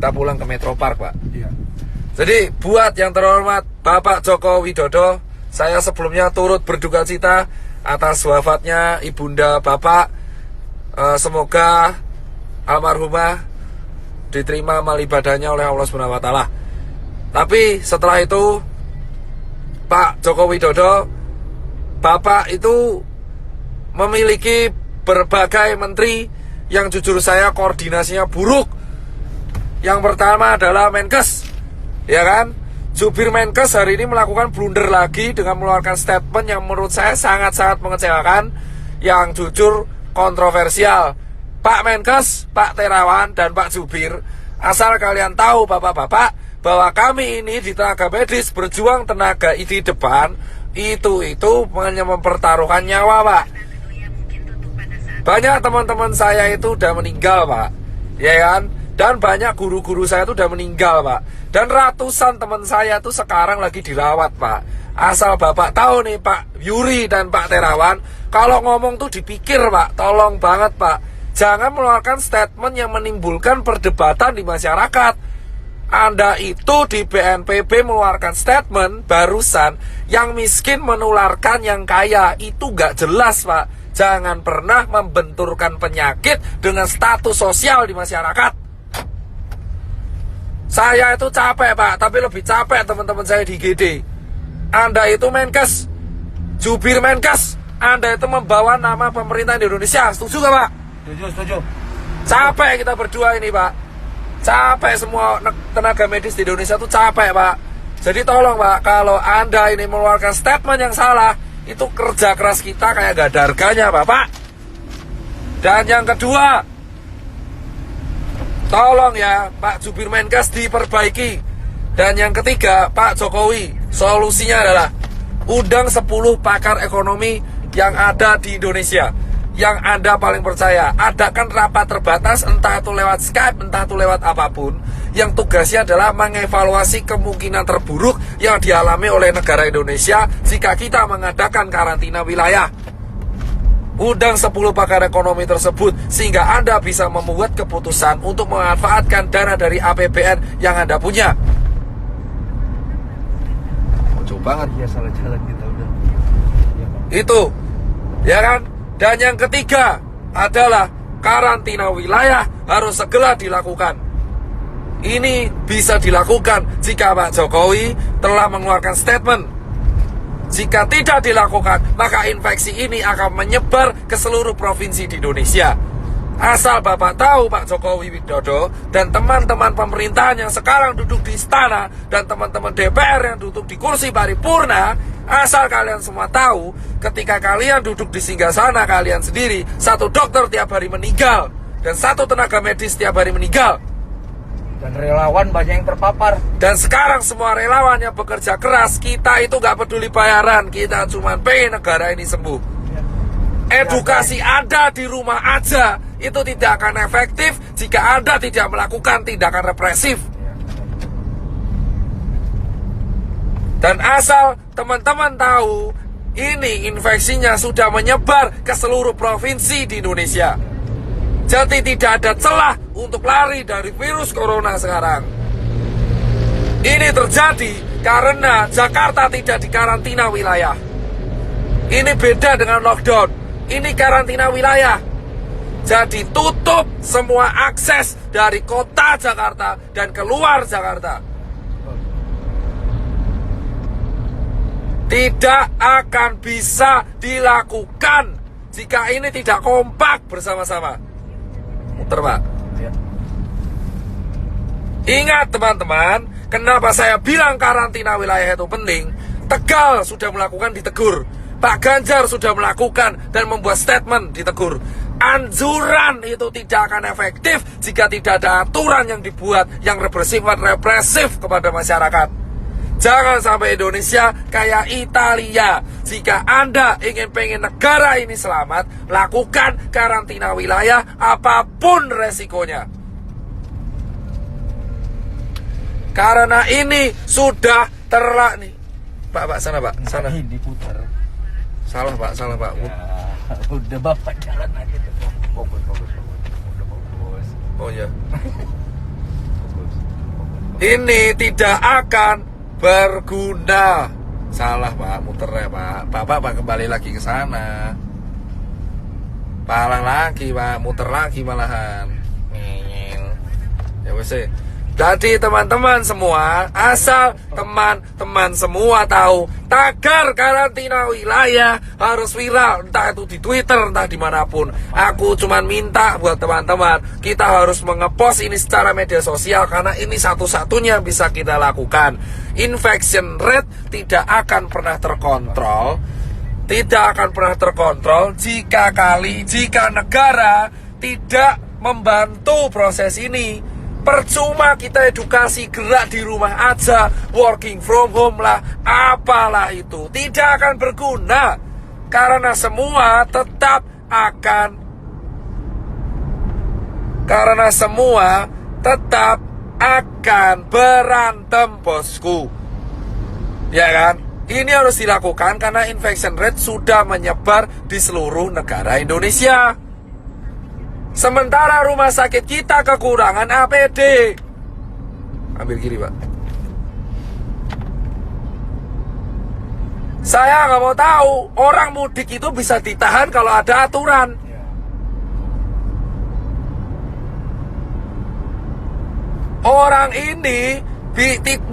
kita pulang ke Metro Park, Pak. Iya. Jadi buat yang terhormat Bapak Joko Widodo, saya sebelumnya turut berduka cita atas wafatnya ibunda Bapak. Semoga almarhumah diterima amal ibadahnya oleh Allah Subhanahu wa taala. Tapi setelah itu Pak Joko Widodo, Bapak itu memiliki berbagai menteri yang jujur saya koordinasinya buruk. Yang pertama adalah Menkes, ya kan? Jubir Menkes hari ini melakukan blunder lagi dengan mengeluarkan statement yang menurut saya sangat-sangat mengecewakan, yang jujur kontroversial. Pak Menkes, Pak Terawan, dan Pak Jubir, asal kalian tahu bapak-bapak, bahwa kami ini di tenaga medis berjuang tenaga di depan, itu hanya mempertaruhkan nyawa, Pak. Banyak teman-teman saya itu udah meninggal, Pak, ya kan? Dan banyak guru-guru saya itu udah meninggal, Pak. Dan ratusan teman saya itu sekarang lagi dirawat, Pak. Asal Bapak tahu nih, Pak Yuri dan Pak Terawan, kalau ngomong tuh dipikir, Pak. Tolong banget, Pak. Jangan mengeluarkan statement yang menimbulkan perdebatan di masyarakat. Anda itu di BNPB mengeluarkan statement barusan, yang miskin menularkan yang kaya. Itu gak jelas, Pak. Jangan pernah membenturkan penyakit dengan status sosial di masyarakat. Saya itu capek, Pak, tapi lebih capek teman-teman saya di GD. Anda itu Menkes, jubir Menkes, Anda itu membawa nama pemerintah di Indonesia. Setuju gak, Pak? Setuju. Capek kita berdua ini, Pak. Capek semua tenaga medis di Indonesia itu capek, Pak. Jadi tolong, Pak, kalau Anda ini mengeluarkan statement yang salah, itu kerja keras kita kayak gak ada harganya, Bapak. Dan yang kedua, tolong ya Pak Jubir Menkes diperbaiki. Dan yang ketiga, Pak Jokowi, solusinya adalah undang 10 pakar ekonomi yang ada di Indonesia, yang Anda paling percaya. Adakan rapat terbatas, entah itu lewat Skype, entah itu lewat apapun, yang tugasnya adalah mengevaluasi kemungkinan terburuk yang dialami oleh negara Indonesia jika kita mengadakan karantina wilayah. Undang 10 pakar ekonomi tersebut sehingga Anda bisa membuat keputusan untuk memanfaatkan dana dari APBN yang Anda punya. Lucu banget ya, salah jalan kita udah. Ya, itu, ya kan? Dan yang ketiga adalah karantina wilayah harus segera dilakukan. Ini bisa dilakukan jika Pak Jokowi telah mengeluarkan statement. Jika tidak dilakukan, maka infeksi ini akan menyebar ke seluruh provinsi di Indonesia. Asal Bapak tahu, Pak Jokowi Widodo dan teman-teman pemerintahan yang sekarang duduk di istana dan teman-teman DPR yang duduk di kursi paripurna, asal kalian semua tahu, ketika kalian duduk di singgasana kalian sendiri, satu dokter tiap hari meninggal dan satu tenaga medis tiap hari meninggal. Dan relawan banyak yang terpapar. Dan sekarang semua relawan yang bekerja keras, kita itu gak peduli bayaran, kita cuma pengen negara ini sembuh. Edukasi Anda di rumah aja itu tidak akan efektif jika Anda tidak melakukan tindakan represif. Dan asal teman-teman tahu, ini infeksinya sudah menyebar ke seluruh provinsi di Indonesia. Jadi tidak ada celah untuk lari dari virus corona sekarang. Ini terjadi karena Jakarta tidak dikarantina wilayah. Ini beda dengan lockdown. Ini karantina wilayah. Jadi tutup semua akses dari kota Jakarta dan keluar Jakarta. Tidak akan bisa dilakukan jika ini tidak kompak bersama-sama. Muter, Pak. Ya. Ingat teman-teman, kenapa saya bilang karantina wilayah itu penting? Tegal sudah melakukan, ditegur. Pak Ganjar sudah melakukan dan membuat statement, ditegur. Anjuran itu tidak akan efektif jika tidak ada aturan yang dibuat yang bersifat represif kepada masyarakat. Jangan sampai Indonesia kayak Italia. Jika Anda pengen negara ini selamat, lakukan karantina wilayah apapun resikonya. Karena ini sudah terlak nih. Pak, sana Pak, sana. Ini putar. Salah Pak. Ya, udah Bapak jalan aja. Fokus. Udah fokus. Oh ya. Fokus. ini tidak akan berguna. Salah Pak, muter ya Pak. Bapak kembali lagi ke sana. Palang lagi Pak, muter lagi malahan. Ya wes. Jadi teman-teman semua, asal teman-teman semua tahu, tagar karantina wilayah harus viral, entah itu di Twitter, entah dimanapun. Aku cuman minta buat teman-teman, kita harus mengepost ini secara media sosial, karena ini satu-satunya bisa kita lakukan. Infection rate tidak akan pernah terkontrol, jika negara tidak membantu proses ini. Percuma kita edukasi, gerak di rumah aja, working from home lah, apalah itu, tidak akan berguna, karena semua tetap akan berantem bosku, ya kan? Ini harus dilakukan karena infection rate sudah menyebar di seluruh negara Indonesia. Sementara rumah sakit kita kekurangan APD. Ambil kiri Pak. Saya nggak mau tahu orang mudik itu bisa ditahan kalau ada aturan. Orang ini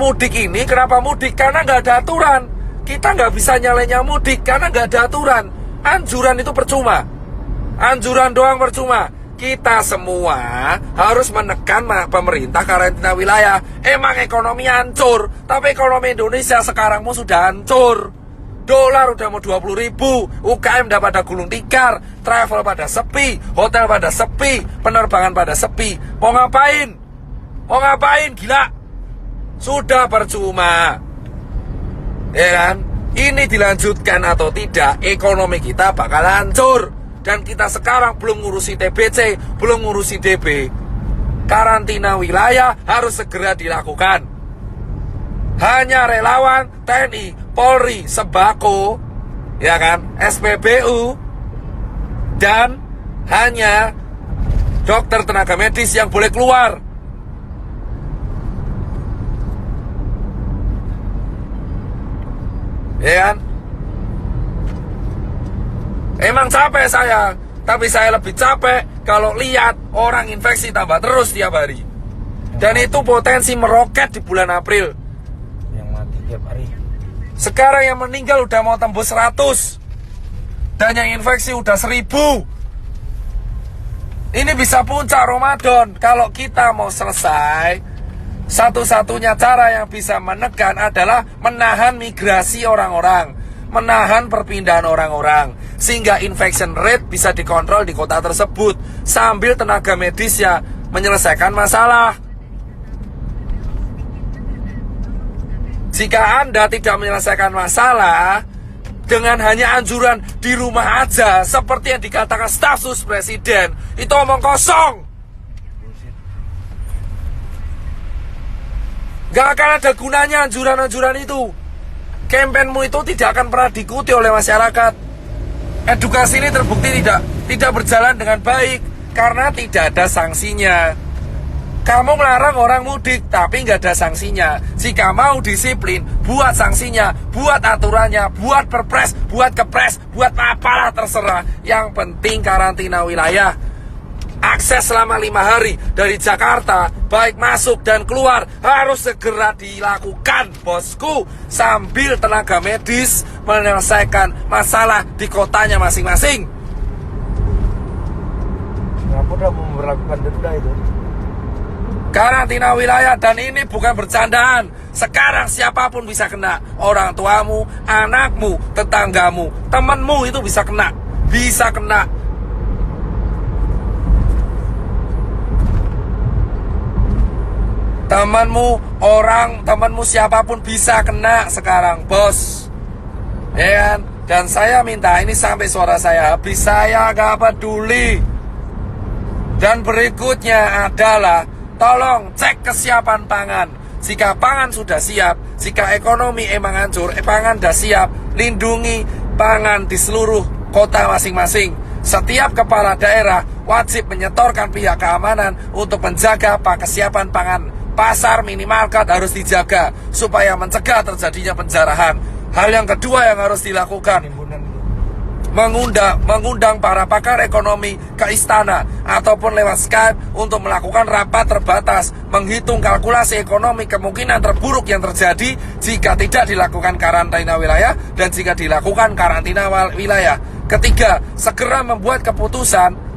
mudik ini kenapa mudik? Karena nggak ada aturan. Kita nggak bisa nyalainnya mudik karena nggak ada aturan. Anjuran itu percuma. Anjuran doang percuma. Kita semua harus menekan pemerintah karantina wilayah. Emang ekonomi hancur, tapi ekonomi Indonesia sekarang sudah hancur. Dolar udah mau 20.000, UKM udah pada gulung tikar, travel pada sepi, hotel pada sepi, penerbangan pada sepi. Mau ngapain? Mau ngapain? Gila. Sudah percuma. Ya kan? Ini dilanjutkan atau tidak, ekonomi kita bakal hancur. Dan kita sekarang belum ngurusi TBC, belum ngurusi DB. Karantina wilayah harus segera dilakukan. Hanya relawan, TNI, Polri, Sembako, ya kan, SPBU, dan hanya dokter tenaga medis yang boleh keluar. Ya kan? Emang capek saya, tapi saya lebih capek kalau lihat orang infeksi tambah terus tiap hari. Dan itu potensi meroket di bulan April. Yang mati tiap hari. Sekarang yang meninggal udah mau tembus 100. Dan yang infeksi udah 1000. Ini bisa puncak Ramadan. Kalau kita mau selesai, satu-satunya cara yang bisa menekan adalah menahan migrasi orang-orang, menahan perpindahan orang-orang, sehingga infection rate bisa dikontrol di kota tersebut sambil tenaga medisnya menyelesaikan masalah. Jika Anda tidak menyelesaikan masalah dengan hanya anjuran di rumah aja, seperti yang dikatakan staf sus presiden, itu omong kosong. Gak akan ada gunanya anjuran-anjuran itu. Kampanyemu itu tidak akan pernah diikuti oleh masyarakat. Edukasi ini terbukti tidak berjalan dengan baik karena tidak ada sanksinya. Kamu melarang orang mudik tapi nggak ada sanksinya. Jika mau disiplin, buat sanksinya, buat aturannya, buat perpres, buat kepres, buat apalah terserah. Yang penting karantina wilayah. Akses selama 5 hari dari Jakarta, baik masuk dan keluar, harus segera dilakukan bosku, sambil tenaga medis menyelesaikan masalah di kotanya masing-masing. Singapura mau memperlakukan denda itu. Karantina wilayah, dan ini bukan bercandaan. Sekarang siapapun bisa kena. Orang tuamu, anakmu, tetanggamu, temanmu itu bisa kena. Bisa kena. Temanmu siapapun bisa kena sekarang, bos. Ya kan? Dan saya minta ini sampai suara saya habis, saya gak peduli. Dan berikutnya adalah tolong cek kesiapan pangan. Jika pangan sudah siap, jika ekonomi emang hancur, pangan sudah siap, lindungi pangan di seluruh kota masing-masing. Setiap kepala daerah wajib menyetorkan pihak keamanan untuk menjaga kesiapan pangan pasar, minimarket harus dijaga supaya mencegah terjadinya penjarahan. Hal yang kedua yang harus dilakukan, Timbunan itu. mengundang para pakar ekonomi ke istana ataupun lewat Skype untuk melakukan rapat terbatas, menghitung kalkulasi ekonomi kemungkinan terburuk yang terjadi jika tidak dilakukan karantina wilayah dan jika dilakukan karantina wilayah. Ketiga, segera membuat keputusan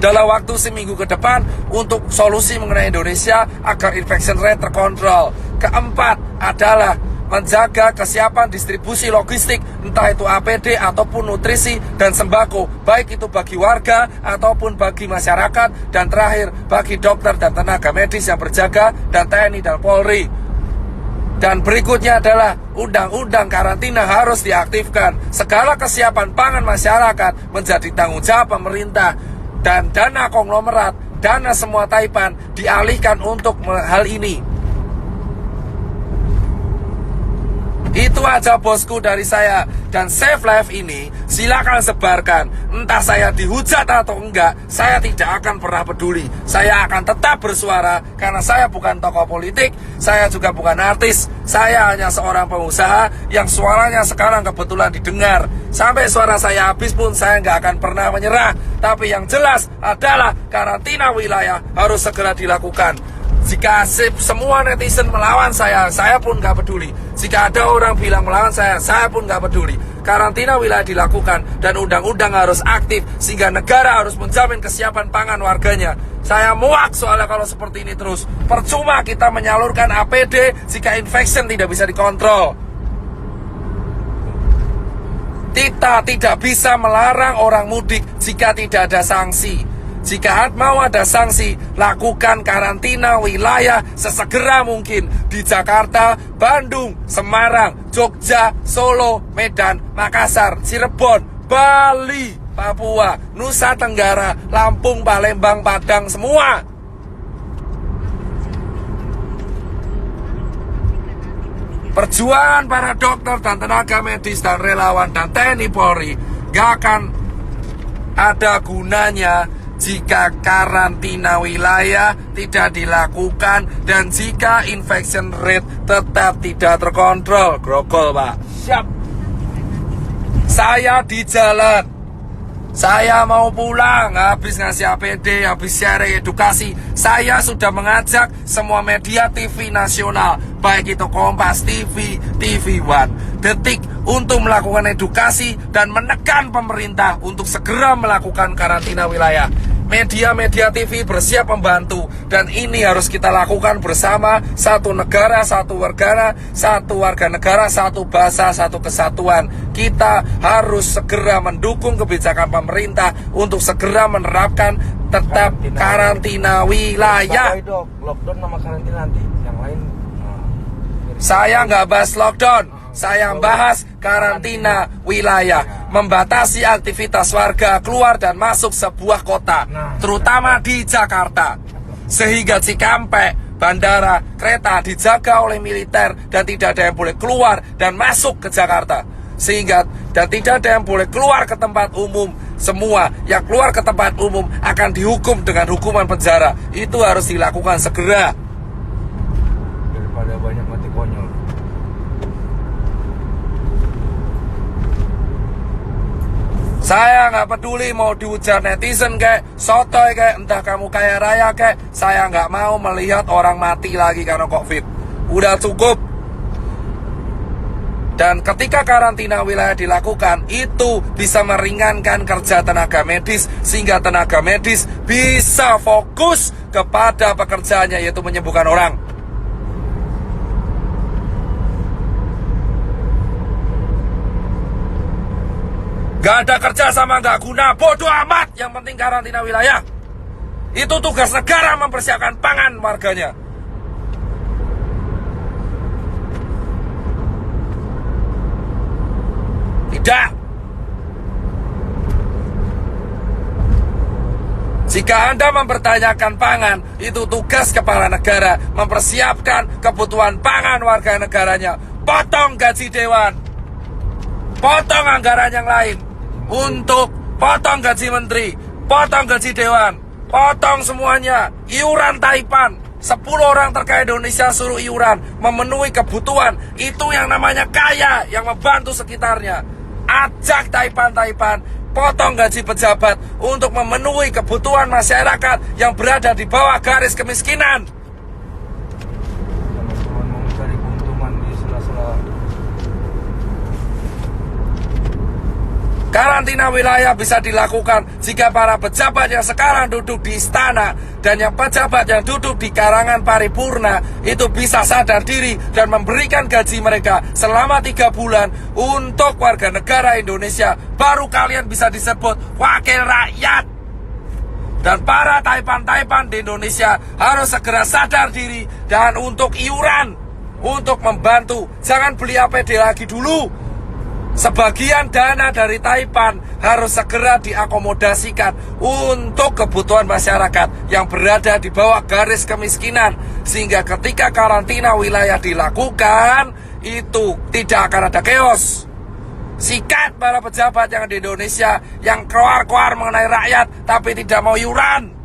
dalam waktu seminggu ke depan untuk solusi mengenai Indonesia agar infection rate terkontrol. Keempat adalah menjaga kesiapan distribusi logistik, entah itu APD ataupun nutrisi dan sembako, baik itu bagi warga ataupun bagi masyarakat. Dan terakhir, bagi dokter dan tenaga medis yang berjaga, dan TNI dan Polri. Dan berikutnya adalah undang-undang karantina harus diaktifkan. Segala kesiapan pangan masyarakat menjadi tanggung jawab pemerintah. Dan dana konglomerat, dana semua taipan dialihkan untuk hal ini. Itu aja bosku dari saya. Dan Save Life ini silakan sebarkan. Entah saya dihujat atau enggak, saya tidak akan pernah peduli. Saya akan tetap bersuara karena saya bukan tokoh politik, saya juga bukan artis. Saya hanya seorang pengusaha yang suaranya sekarang kebetulan didengar. Sampai suara saya habis pun saya nggak akan pernah menyerah. Tapi yang jelas adalah karantina wilayah harus segera dilakukan. Jika semua netizen melawan saya pun nggak peduli. Jika ada orang bilang melawan saya pun nggak peduli. Karantina wilayah dilakukan dan undang-undang harus aktif sehingga negara harus menjamin kesiapan pangan warganya. Saya muak soalnya kalau seperti ini terus. Percuma kita menyalurkan APD jika infection tidak bisa dikontrol. Kita tidak bisa melarang orang mudik jika tidak ada sanksi. Jika mau ada sanksi, lakukan karantina wilayah sesegera mungkin di Jakarta, Bandung, Semarang, Jogja, Solo, Medan, Makassar, Cirebon, Bali, Papua, Nusa Tenggara, Lampung, Palembang, Padang, semua. Perjuangan para dokter dan tenaga medis dan relawan dan TNI Polri gak akan ada gunanya jika karantina wilayah tidak dilakukan dan jika infection rate tetap tidak terkontrol. Grogol, Pak. Siap. Saya di jalan. Saya mau pulang, habis ngasih APD, habis sharing edukasi. Saya sudah mengajak semua media TV nasional, baik itu Kompas TV, TV One, Detik, untuk melakukan edukasi dan menekan pemerintah untuk segera melakukan karantina wilayah. Media-media TV bersiap membantu dan ini harus kita lakukan bersama. Satu negara, satu warga negara, satu bahasa, satu kesatuan. Kita harus segera mendukung kebijakan pemerintah untuk segera menerapkan tetap karantina wilayah. Itu lockdown sama karantina nanti. Yang lain saya nggak bahas lockdown. Saya bahas karantina wilayah, membatasi aktivitas warga keluar dan masuk sebuah kota, terutama di Jakarta. Sehingga Cikampek, bandara, kereta dijaga oleh militer dan tidak ada yang boleh keluar dan masuk ke Jakarta. Dan tidak ada yang boleh keluar ke tempat umum. Semua yang keluar ke tempat umum akan dihukum dengan hukuman penjara. Itu harus dilakukan segera. daripada banyak mati konyol. Saya nggak peduli mau dihujat netizen kayak sotoy kayak entah kamu kaya raya kayak, saya nggak mau melihat orang mati lagi karena COVID. Udah cukup. Dan ketika karantina wilayah dilakukan, itu bisa meringankan kerja tenaga medis sehingga tenaga medis bisa fokus kepada pekerjaannya, yaitu menyembuhkan orang. Gak ada kerja sama gak guna, bodoh amat. Yang penting karantina wilayah. Itu tugas negara mempersiapkan pangan warganya. Tidak. Jika Anda mempertanyakan pangan, itu tugas kepala negara mempersiapkan kebutuhan pangan warga negaranya. Potong gaji dewan, potong anggaran yang lain, untuk potong gaji menteri, potong gaji dewan, potong semuanya, iuran taipan, 10 orang terkaya Indonesia suruh iuran, memenuhi kebutuhan. Itu yang namanya kaya, yang membantu sekitarnya. Ajak Taipan, potong gaji pejabat untuk memenuhi kebutuhan masyarakat yang berada di bawah garis kemiskinan. Teman-teman mau mencari keuntungan di sela-sela. Karantina wilayah bisa dilakukan jika para pejabat yang sekarang duduk di istana dan yang pejabat yang duduk di karangan paripurna itu bisa sadar diri dan memberikan gaji mereka selama 3 bulan untuk warga negara Indonesia. Baru kalian bisa disebut wakil rakyat. Dan para Taipan di Indonesia harus segera sadar diri dan untuk iuran, untuk membantu. Jangan beli APD lagi dulu. Sebagian dana dari Taipan harus segera diakomodasikan untuk kebutuhan masyarakat yang berada di bawah garis kemiskinan. Sehingga ketika karantina wilayah dilakukan, itu tidak akan ada chaos. Sikat para pejabat yang di Indonesia yang keluar-keluar mengenai rakyat tapi tidak mau iuran.